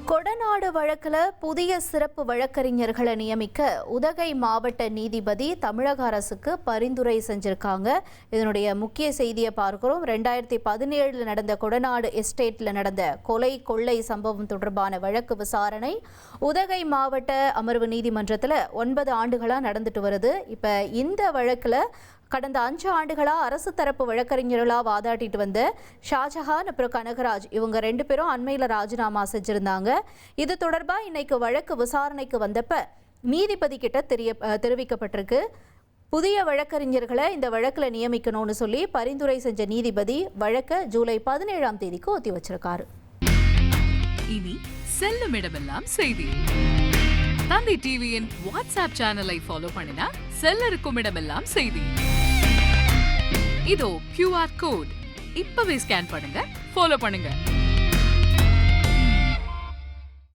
கொடநாடு வழக்கில் புதிய சிறப்பு வழக்கறிஞர்களை நியமிக்க உதகை மாவட்ட நீதிபதி தமிழக அரசுக்கு பரிந்துரை செஞ்சிருக்காங்க. இதனுடைய முக்கிய செய்தியை பார்க்கிறோம். 2017 நடந்த கொடநாடு எஸ்டேட்ல நடந்த கொலை கொள்ளை சம்பவம் தொடர்பான வழக்கு விசாரணை உதகை மாவட்ட அமர்வு நீதிமன்றத்தில் 9 ஆண்டுகளா நடந்துட்டு வருது. இப்ப இந்த வழக்குல கடந்த 5 ஆண்டுகளா அரசு தரப்பு வழக்கறிஞர்களா வாதாடிட்டு வந்த ஷாஜஹான் அப்புறம் கனகராஜ் இவங்க 2 பேரும் அண்மையில ராஜினாமா செஞ்சிருந்தாங்க. இது தொடர்பா இன்னைக்கு வழக்கு விசாரணைக்கு வந்தப்ப நீதிபதி கிட்ட தெரிவிக்கப்பட்டிருக்கு. புதிய வழக்கறிஞர்களை இந்த வழக்குல நியமிக்கணும்னு சொல்லி பரிந்துரை செஞ்ச நீதிபதி வழக்க ஜூலை 17ஆம் தேதிக்கு ஒத்தி வச்சிருக்காரு. இனி செல்லும் இடமெல்லாம் செய்தி. தந்தி டிவியின் வாட்ஸ்அப் சேனலை ஃபாலோ பண்ணினா செல்ல இருக்கும் இடமெல்லாம் செய்தி. இதோ QR கோட் இப்பவே ஸ்கேன் பண்ணுங்க, ஃபாலோ பண்ணுங்க.